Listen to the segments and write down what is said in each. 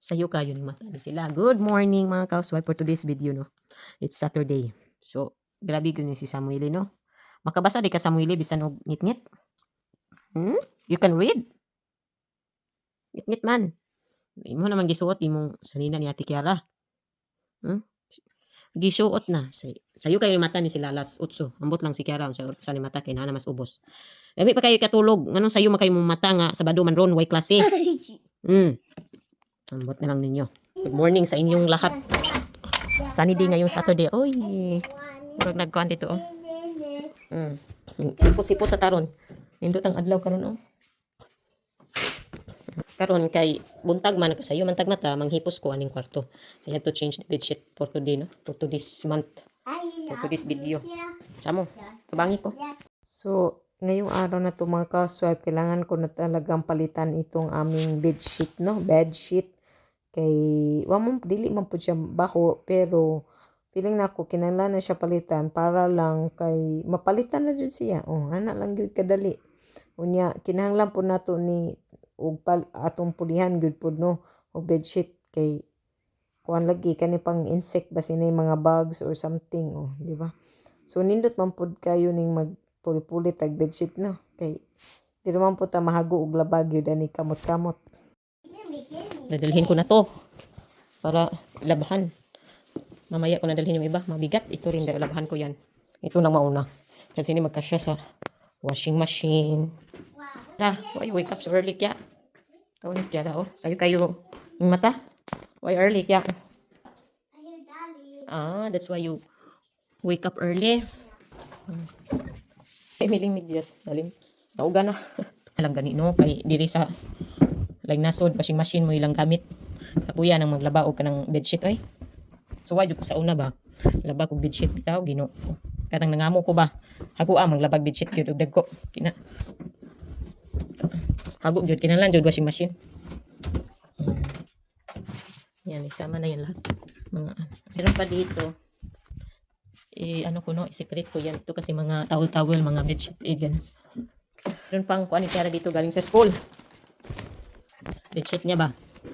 Sayo kayo ng mata ni sila. Good morning mga ka-housewife for today's video, no. It's Saturday. So, grabe ko ni si Samueli, no. Makabasa di ka Samueli bisan og ngit-ngit. You can read. Ngit-ngit man. Imo naman gisuot imong sanina ni Ate Kiara. Gisuot na. Sayo kayo ng mata ni sila alas 8. Ambot lang si Kiara sa oras ni mata kay na mas ubos. Labi pa kayo katulog. Nganong sayo man kayo mong mata nga Sabado man ron way klase. Ambot na lang ninyo. Good morning sa inyong lahat. Sunny day ngayong Saturday. Oy. Murag nagkuhan dito, oh. Ipos-ipos sa taron. Nindot ang adlaw karon, oh. Karon kay buntag man kasayo man tag mata manghipos ko aning kwarto. I have to change the bedsheet for today, no? For today's month. For today's video. Samo. Tabangi ko. So, ngayong araw na to mga ka-housewife, kailangan ko na talagang palitan itong aming bedsheet, no? Bedsheet. Kay dili man po siya baho, pero feeling na ako kinahanglan na siya palitan para lang kay mapalitan na jud siya. Ana lang gyud kadali. Unya kinahanglan po nato ni og atong pulihan gyud pod, no, o bedsheet kay kuan lagi kani pang insect ba sinay mga bugs or something, di ba? So nindot man pod kayo ning magpuli-puli tag bedsheet, no, kay di naman po ta mahago og labag gyud ani kamot-kamot. Dadalhin ko na to para labahan. Mamaya ko nadalhin yung iba. Mabigat. Ito rin. Labahan ko yan. Ito na mauna. Kasi hindi magkasya sa washing machine. Why wake up so early kya? Tawag niya kya, sayo kayo yung mata. Why early kya? That's why you wake up early. Emiling medyas. Dalim. Nauga na. Alam ganino. Kay diri sa nasod washing machine mo ilang gamit. Kapuya nang maglaba og kanang bedsheet ay. So why ko sa una ba? Laba kog bedsheet bitaw Ginoo. Katang nangamo ko ba? Hago maglabag bedsheet gyud og dagko. Hago gyud kinahanglan jud washing machine. Yan isama na yan lahat. Mga meron pa dito. Ano ko no, i-separate ko yan. Ito kasi mga towel, mga bedsheet yan. Meron pang kuan ni Kiara dito galing sa school. Bedsheet niya ba?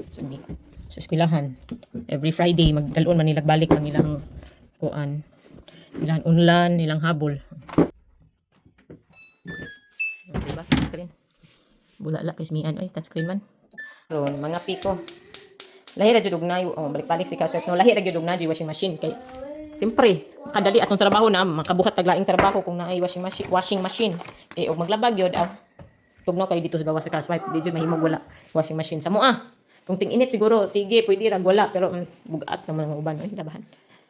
Sige. Sa eskwelahan. Every Friday, magdalon man nilang balik ng ilang kuan. Ilang unlan, ilang habol. Diba? Touchscreen. Bulala kismian. Ay, touchscreen man. Ron, mga piko. Lahi ra jud og nayo. Balik-balik si Kaswet. No, lahi ra jud og na washing machine. Kay, siyempre, kadali atong trabaho na. Makabuhat taglaing trabaho kung naay washing machine. Eh, og maglabag yun. Tugnaw kayo dito sa gawa sa Kaswipe. Di jud mahimog wala washing machine. Samo kung ting-init siguro, sige, pwede rag wala. Pero bugat naman ang uban. Ay, labahan.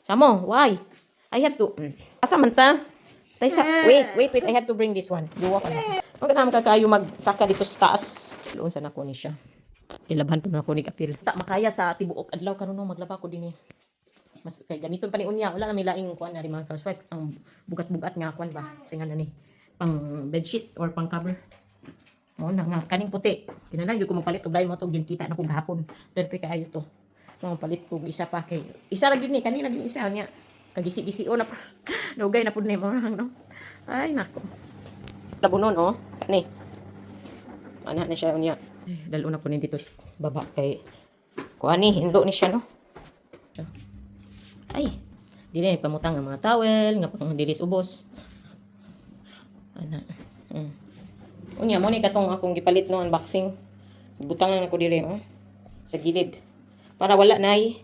Samo, why? I have to. Asa man ta? Wait. I have to bring this one. Duwa ka na. Huwag ka naman kayo magsaka dito sa taas. Loon sa nako ni siya. Kilabahan to na ako ni Kapil. Tak makaya sa tibuok adlaw karon no maglaba ko din eh. Mas kay gamiton pa ni unya. Wala na may laing kuan na rin mga Kaswipe. Ang bugat-bugat nga kuan ba? Singa na ni. Pang bedsheet or pang cover. Mo na nga kaning puti. Kinahanglan gyud ko magpalit og lain mo to ginkita na kog gahapon. Perfect kaayo to. Mo palit ko isa pa kay isa ra gyud ni kanina gyud isa niya. Kagisi-gisi na pa. Dugay na pud ni mo no. Ay nako. Tabunon ni. Ana na siya unya. Dalo na po ni dito baba kay kuan ni hindo ni siya no. Ay, dili ni pamutang ang mga towel nga pang dilis ubos. Ana. Unya mo ni katong akong gipalit no unboxing. Butangan ako dire sa gilid. Para wala nay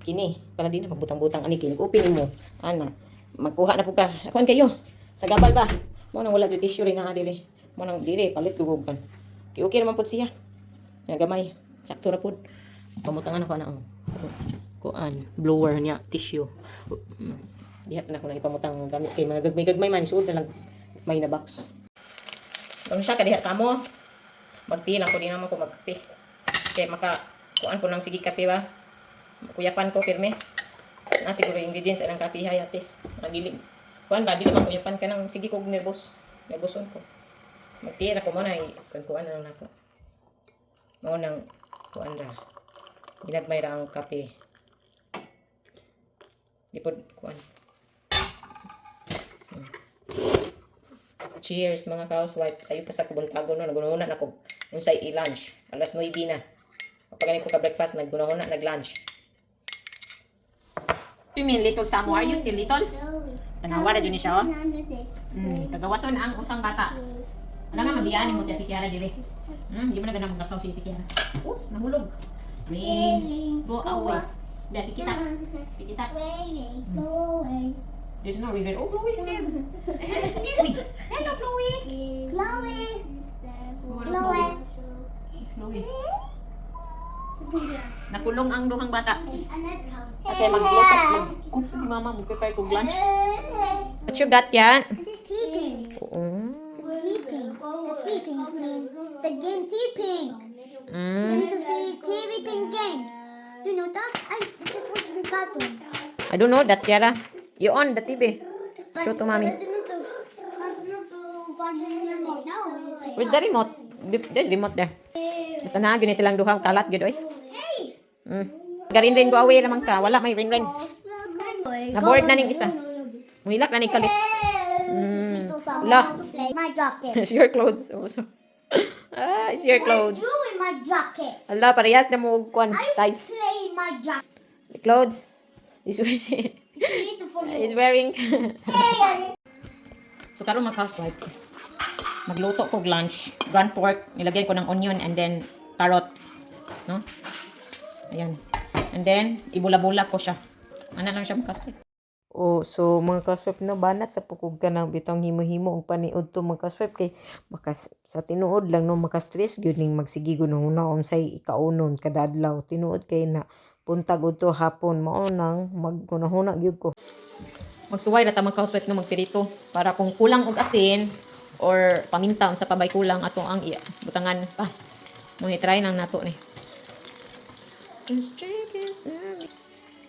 kini, para di na magbutang-butang ani kini. Open mo. Ana, magkuha na pud ka. Kuan kayo. Sa gabal ba? Mo nang wala jud tissue rin na dire. Mo nang dire palit ko kan. Okay naman pud siya. Nga gamay. Sakto ra pud. Pamutangan ako na kuan blower niya tissue. Diha na ko na ipamutang gamit kay mga gagmay man suod na lang may na box. Kung sa kadiha sa mo, magtilang ko din naman ko magkape. Kaya kuan ko ng sige kape ba? Kuyapan ko pirme. Na siguro yung ingredients ng kape hayatis. Dili. Kuan ba dili man kuyapan ka ng sige kog nervous. Nervoson ko. Magtira ko man ay kuan na nako. Mao nang kuan ra. Ginagmay ra ang kape. Dipod kuan. Cheers mga ka-housewife. Sayo pa sa kubuntagon no. Nagununa na ko. Unsay i-lunch. Alas 9 na. Kapag ganito ka breakfast, naggunahon na, nag-lunch. You mean little Samu? Are you still little? Tanawa na dyan siya, oh. Kagawason ang usang bata. Ano nga, mabiyaanin mo siya, Tikiara, dili. Hindi mo na ganang magkakaw si Tikiara. Oops, nahulog. Rain, go away. Dahil, pikita. Pikita. There's no river. Oh, Chloe is here. Uy, hello, Chloe. Chloe. It's Chloe. Nakulong ang duhang bata. Okay, magluto. Mag-cook si mama. Mag-prepare kong lunch. What you got, yan? The T-Pink. T-Pink. The T-Pinks mean the game T-Pink. It's really TV Pink games. Do you know that? I just watched the cartoon. I don't know that, Tiara. You on the TV. Show to mommy. I don't know to find the remote now. Where's the remote? There's remote there. Basta na, gini silang duhang kalat, gid oy. Hey! Garin-rin go away naman ka. Wala may rin-rin. Na-board na ning isa. Muhilak na ning kalit. Lah. Play my jacket. It's your clothes also. It's your clothes. I drew in my jacket. Ala, parehas na mo og kwan I size. play in my jacket. The clothes. Is wearing. So karon mag housewife. Magluto ko lunch. Ground pork, nilagyan ko ng onion and then carrots, no? Ayan. And then ibula-bula ko siya. Ano lang siya makaswip. Oh, so mga kaswip na banat sa pukog ka ng bitong himo-himo og paniud to mga kaswip kay sa tinuod lang no maka-stress gyud ning magsigi gunung unsay ikaunon kada adlaw tinuod kay na puntag udto hapon mao nang maggunahuna gyud ko. Magsuway na ta mga kaswip no magpirito para kung kulang og asin or paminta unsa pa bay kulang ato ang butangan pa. Mo try nang nato ni.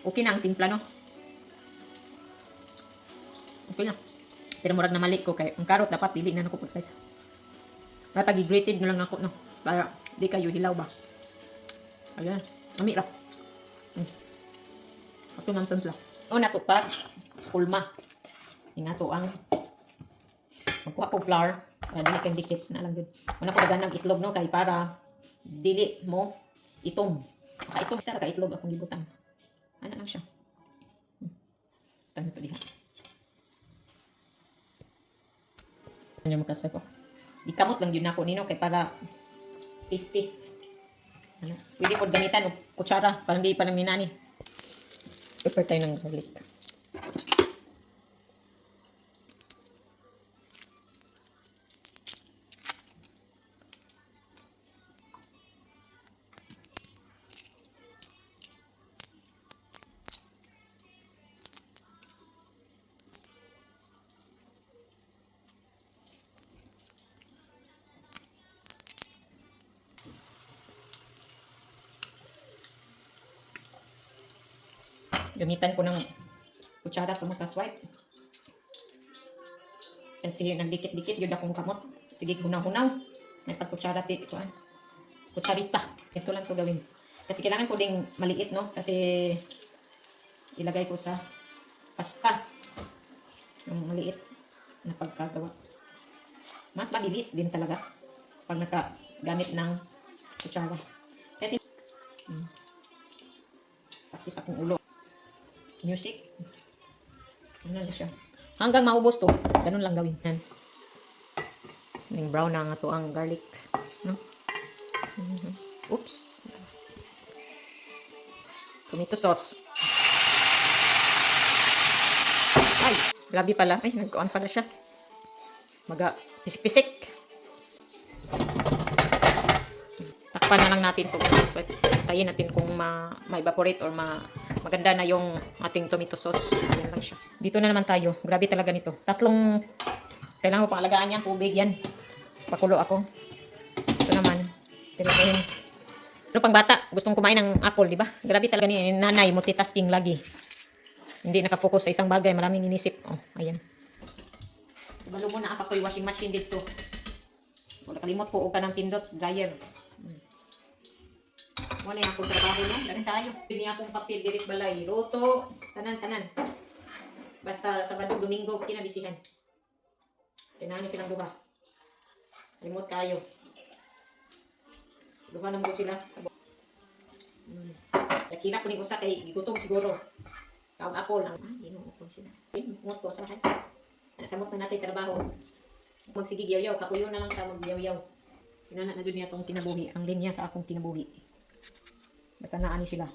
Okay na ang timpla no. Okay na. Pero murag na mali ko kay ang karot dapat dili na nako pag size. Dapat i-grated na lang nako no. Para di kayo hilaw ba. Ayan. Mami ra. Ato nang timpla. O nato pa kulma. Inato ang magkuha ko flour para dili kang dikit na lang gud. Una ko dagan ng itlog no kay para dili mo itom. Ka itom sa ka itlog akong gibutang. Ano lang siya. Tanto to diha. Ano mo kasay ko? Ikamot lang yun ako nino kay para tasty. Ano? Pwede po gamitan o kutsara para hindi pa nang minani. Prepare tayo ng garlic. Gamitan ko ng kutsara to makaswipe. Kasi nagdikit-dikit yun akong kamot. Sige, hunaw-hunaw. May pagkutsara ito. Kutsarita. Ito lang to gawin. Kasi kailangan ko ding maliit, no? Kasi ilagay ko sa pasta. Yung maliit na pagkagawa. Mas mabilis din talaga pag nakagamit ng kutsara. Kaya sakit akong ulo. Music. Ano na siya. Hanggang maubos to. Ganun lang gawin. Yan. Yung brown na nga to ang garlic. No? Oops. Tomato sauce. Ay, grabe pala. Ay, nagkuhan pala siya. Maga pisik-pisik. Takpan na lang natin to. Tayin natin kung ma-evaporate or maganda na yung ating tomato sauce. Ayan lang siya. Dito na naman tayo. Grabe talaga nito. Kailangan mo pang alagaan yan. Tubig yan. Pakulo ako. Ito naman. Tinihin. Pero pang bata, gustong kumain ng apple, di ba? Grabe talaga ni nanay. Multitasking lagi. Hindi nakapokus sa isang bagay. Maraming inisip. Oh, ayan. Balo mo na ako yung washing machine dito. Wala kalimot po. O ka ng pindot. Dryer. Wala yung akong trabaho, no? Dami tayo. Pili akong papel, dirit balay, roto, tanan-tanan. Basta Sabado, Domingo, kinabisihan. Kailangan silang duha. Remote kayo. Duha na mo sila. Nakila ko ni usa kay gigutom siguro. Kaong apple ang inuupon sila. Ingot ko sa hay. Nasamot na natin trabaho. Magsige yaw-yaw, kapuyo na lang sa magyaw-yaw. Sinana na jud niya tong kinabuhi, ang linya sa akong kinabuhi. Basta naani sila.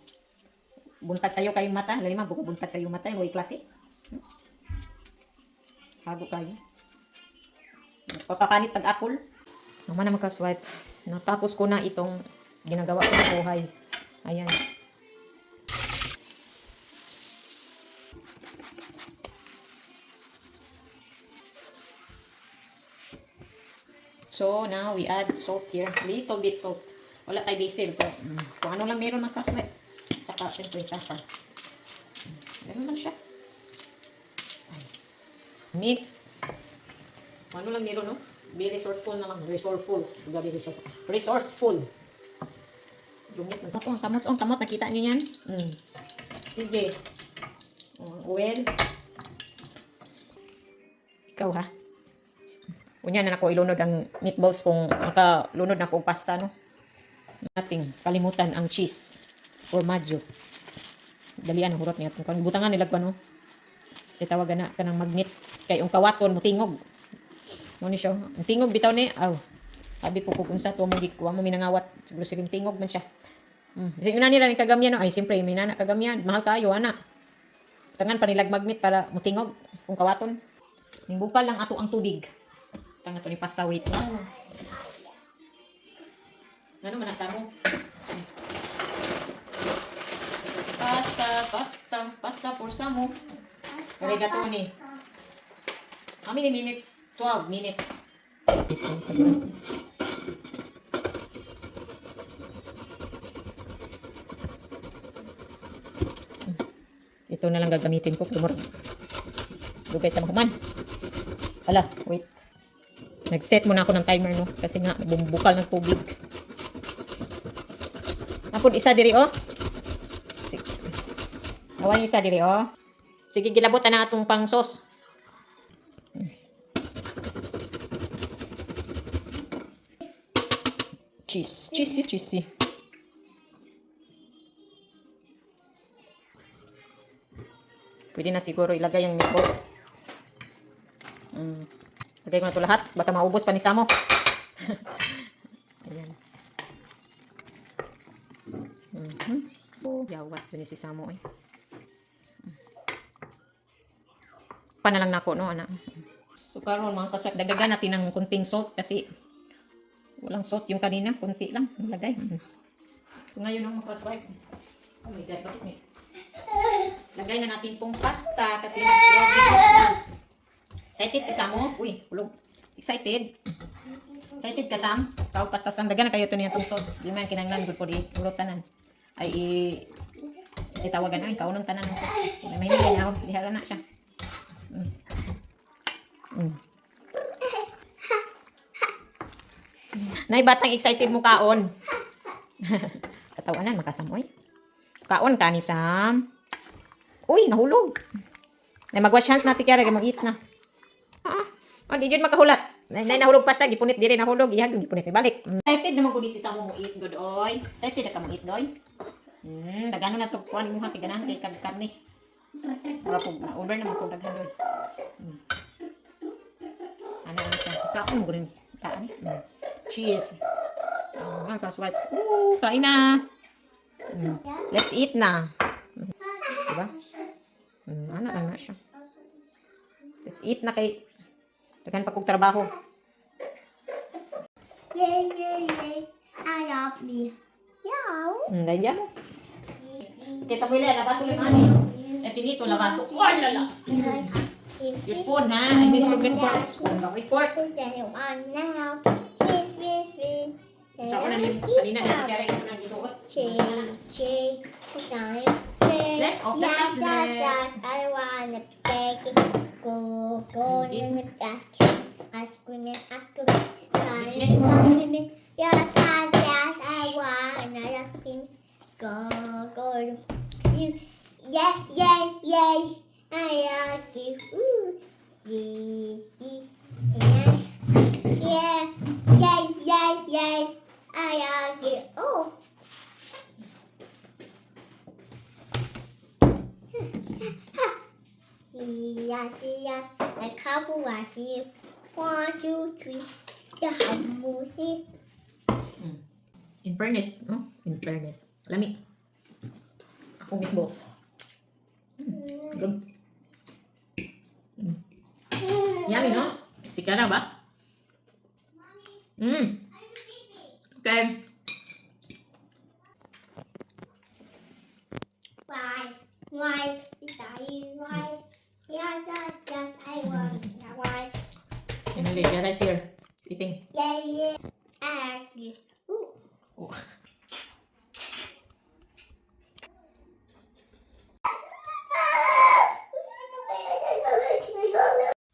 Buntag sayo kayong mata, lali man buko buntag sayo mata, yung klase. Hago kayo. Papapanit pag apple. Naman na makaswipe. Natapos ko na itong ginagawa ko sa buhay. Ayan. So, now we add salt here. Little bit salt. Wala tayo basil. So, kung ano lang meron ng kaswet. Tsaka, siyempre, tapa. Meron lang siya. Mix. Kung ano lang meron, no? Be resourceful na lang. Resourceful. Resourceful. Lumit ng tapos. Ang kamot. Nakita niyo yan? Sige. Well. Ikaw, ha? Unya na ako ilunod ang meatballs kung makalunod na akong pasta, no? Nating kalimutan ang cheese or mayo. Dalian ang hurot niya. Kung butangan nila ko, no? Kasi tawagan na ka ng magnet. Kay yung kawaton mo tingog. Mo ni siya. Ang tingog bitaw ni, sabi ko kung sa to mo gikuha mo minangawat. Siguro sige tingog man siya. Kasi yun na nila ni kagamyan, no? Ay siyempre may nana kagamyan. Mahal kayo, ana. Tangan pa nilag magnet para mo tingog kung kawaton. Nimbukal lang ato ang tubig. Tanga to ni pasta wait. Ano man sa mo? Pasta for samo. Rigatoni. How many minutes? 12 minutes. Ito na lang gagamitin ko. Dugay ta mahuman. Hala, wait. Nag-set muna ako ng timer, no? Kasi nga, bumukal ng tubig. Napod isa diri, oh. Awan yung isa diri, oh. Sige, gilabotan na atong pang sauce. Cheesy. Pwede na siguro ilagay yung meatballs. Lagay ko na ito lahat. Baka maubos pa ni Samo. Ayan. Yawas doon si Samo, eh. Panalang na ako, no, anak. So, karon mga kaswak, dagdagan natin ng kunting salt kasi walang salt yung kanina. Kunti lang. Nilagay. So, ngayon ang mga kaswak. Oh my God, bakit niya? Lagay na natin pong pasta kasi mag-12 minutes na. Excited si Samo? Uy, ulog. Excited? Excited ka, Sam? Tawag pasta, Sam. Dagan na kayo ito niya itong sauce. Di man kinanglan. Good po di. Ulog tanan. Ay, si tawagan. Ay, kaunang tanan. May hinilay na ako. Dihala na siya. Nay, batang excited mo kaon. Katawanan, makasamoy. Kaon ka ni Sam. Uy, nahulog. Nay, mag-wash hands natin kaya. Mag-eat na. Di dyan makahulat. Nay, nahulog pasta. Gipunit diri nahulog. Iyan, gipunit. Balik. Excited naman ko di si Sam mo eat, good oy. Excited na ka mo eat, doy. Dagano na ito. Kuhanin mo ha. Piganahan kay karne. Na-over naman kung daghan doy. Ano siya? Kaon mo rin. Kaan. Cheese. Kaswat. Kain na. Let's eat na. Diba? Ano lang na siya. Let's eat na kay daghan pa kong trabaho. Yay. I love me. Yeah. Ganyan mo. Okay, Samuel, labato lang ani. Finito, labato. Oh, lala. Your spoon, ha? I need to bring fork. Spoon ba? Wait, fork. Now. Sweet. Sa ako na niyo, sa nina natin kaya ito nang isuot. Cheese. Let's off the cabinet. Yes, I wanna bake it. Go in the basket. Ice cream. Yes, I wanna ice cream. Go. Yay. I love you. See. Yeah. Yay. I love you. Oh. Garcia, the couple Garcia. 1, 2, 3. The Hamusi. In fairness, no? In fairness. Lami. Akong meatballs. Good. Yummy, no? Si Kara ba? Okay. Rice. Is that you? Rice. Yes, I want rice. Finally, Kara is here. He's eating. Yeah. Actually. Oh.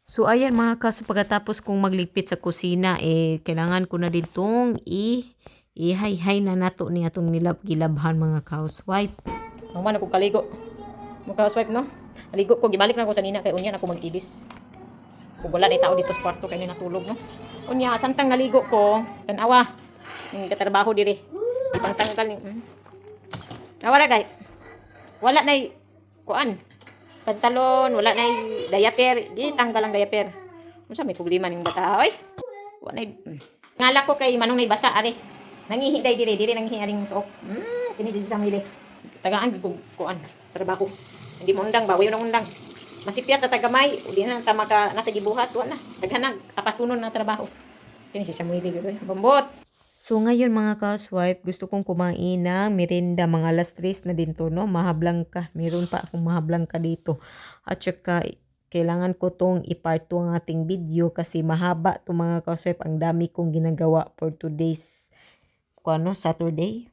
So ayan mga kaso, pagkatapos kong maglipit sa kusina, kailangan ko na ditong i-hay-hay na nato ni atong gilabhan mga housewife. Ang man ako kaligo. Mga housewife, no? Aligo ko, gibalik na ako sa nina kay unya ako mag-ibis. Kung wala na tao dito sa kwarto kay natulog, no? Unya, samtang naligo ko, tanawa, yung katrabaho diri. Ibang tanggal ni. Nawala kay. Wala na kuan. Pantalon, wala na diaper. Di tanggal ang diaper. Unsa may problema ning bata? Oy. Wala ngala ko kay manong nay basa ari. Nangihiday dire nangihi aring soap. Kini di sa mili. Tagaan gid kuan trabaho. Hindi mo undang ba? Wayo nang undang. Masipyat ta tagamay, uli na ta maka nasa gibuhat wala. Daghanag apasunon na trabaho. Kini si Samuel gid. Bambot. So ngayon mga housewife, gusto kong kumain ng merienda, mga alas 3 na din to, no? Mahablang ka. Meron pa akong mahablang ka dito. At saka, kailangan ko tong i-part 2 ang ating video kasi mahaba to mga housewife. Ang dami kong ginagawa for today's Saturday.